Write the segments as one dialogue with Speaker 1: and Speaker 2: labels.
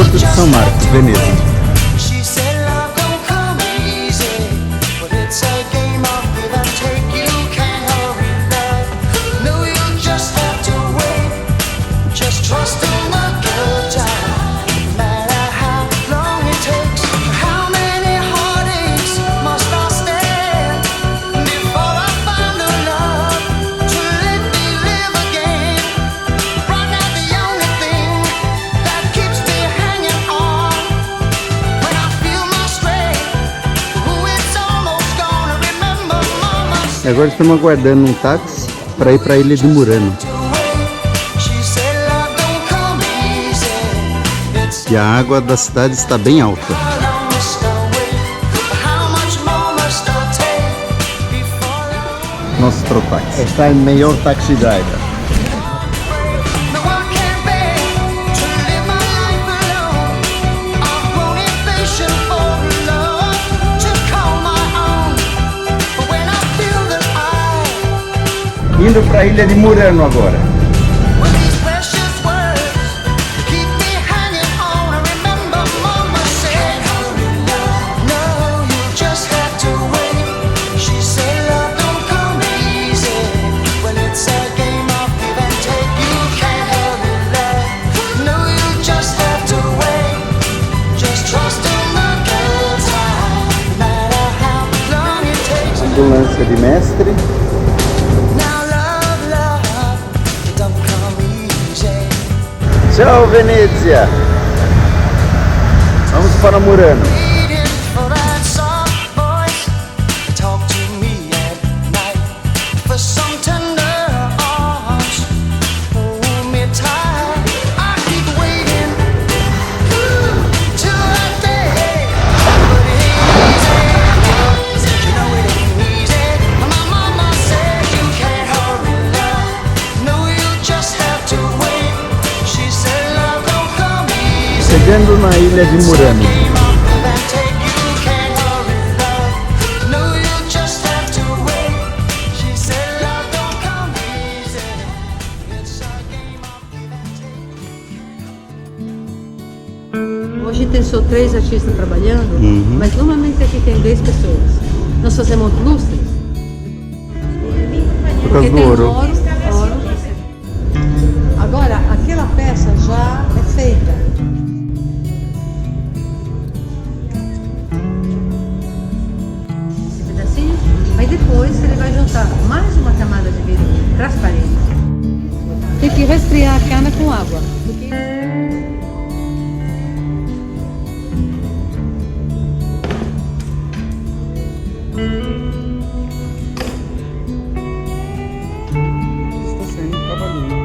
Speaker 1: Porto de São Marcos, Veneza. E agora estamos aguardando um táxi para ir para a Ilha de Murano. E a água da cidade está bem alta. Nosso trotáxi.
Speaker 2: Está o maior taxi driver.
Speaker 1: Indo para a Ilha de Murano agora. Ambulância de mestre. Tchau, Venezia! Vamos para Murano. Chegando na Ilha de Murano.
Speaker 3: Hoje tem só 3 artistas trabalhando, mas normalmente aqui tem 10 pessoas. Nós fazemos lustres.
Speaker 1: Por causa do ouro.
Speaker 3: Agora, aquela peça já é feita. Aí depois ele vai juntar mais uma camada de vidro transparente. Tem que resfriar a cana com água.
Speaker 1: Está sendo um trabalhinho.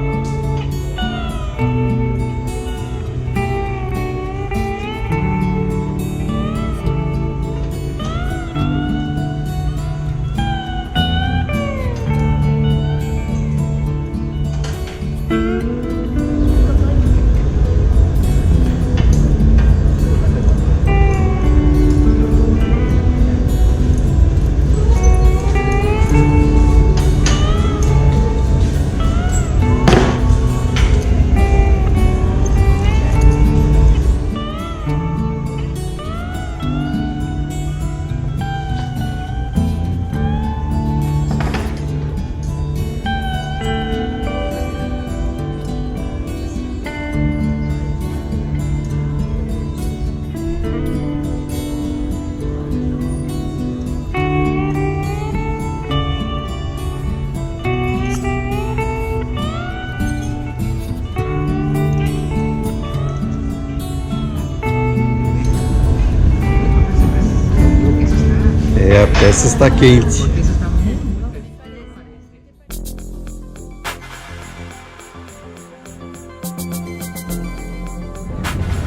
Speaker 1: A peça está quente.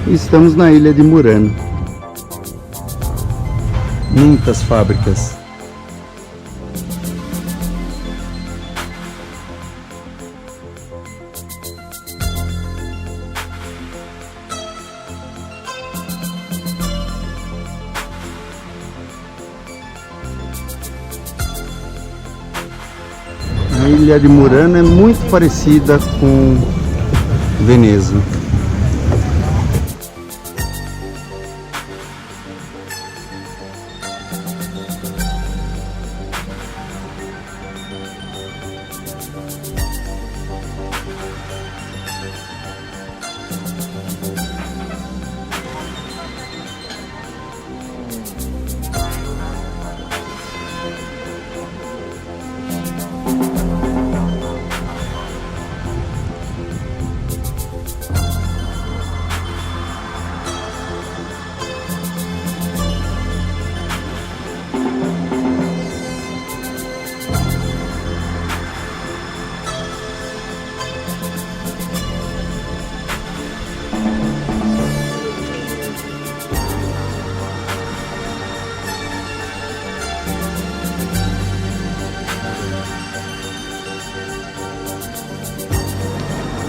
Speaker 1: Estamos na Ilha de Murano. Muitas fábricas. A Ilha de Murano é muito parecida com Veneza.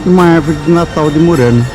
Speaker 1: e uma árvore de Natal de Murano.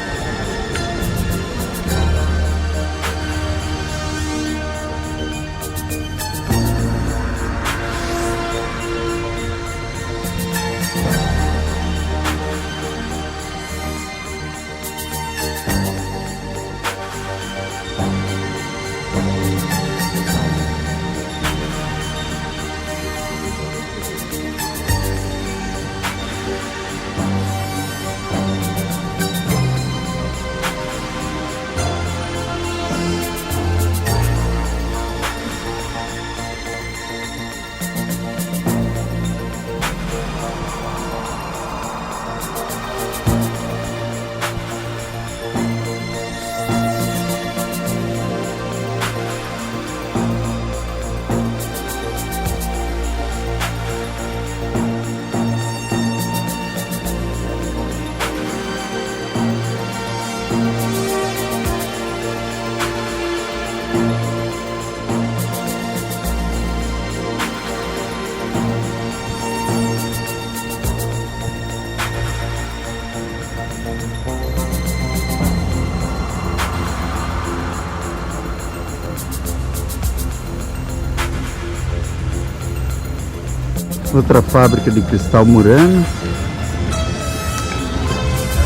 Speaker 1: Outra fábrica de cristal Murano,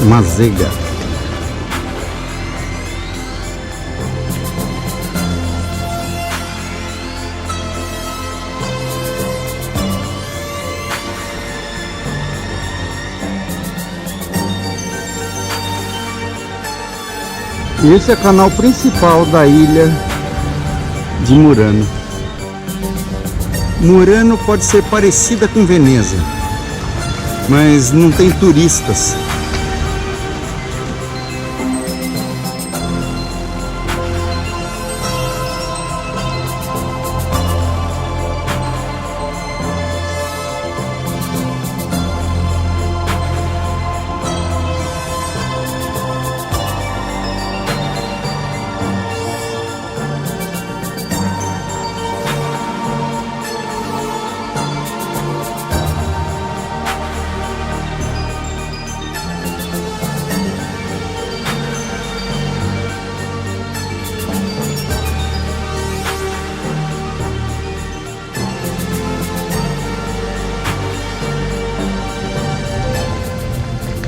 Speaker 1: Mazega. E esse é o canal principal da ilha de Murano. Murano pode ser parecida com Veneza, mas não tem turistas.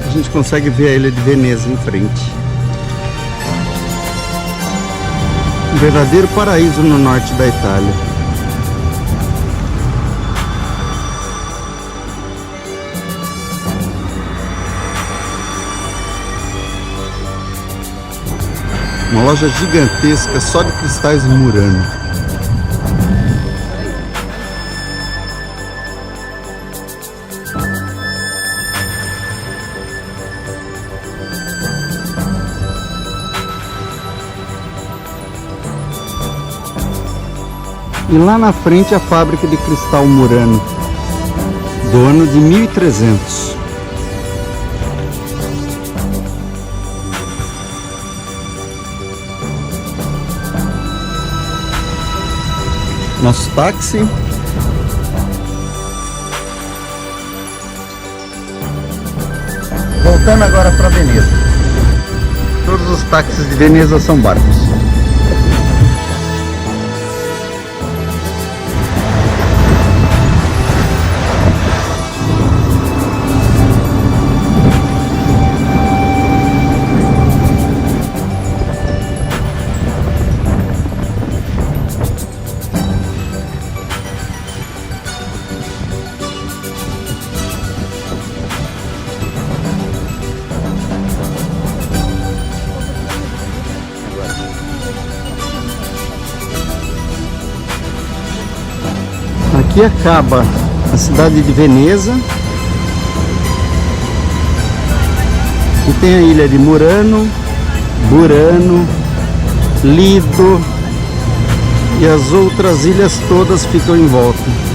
Speaker 1: A gente consegue ver a ilha de Veneza em frente. Um verdadeiro paraíso no norte da Itália. Uma loja gigantesca só de cristais Murano. E lá na frente a fábrica de cristal Murano, do ano de 1300. Nosso táxi. Voltando agora para Veneza. Todos os táxis de Veneza são barcos. Aqui acaba a cidade de Veneza e tem a ilha de Murano, Burano, Lido e as outras ilhas todas ficam em volta.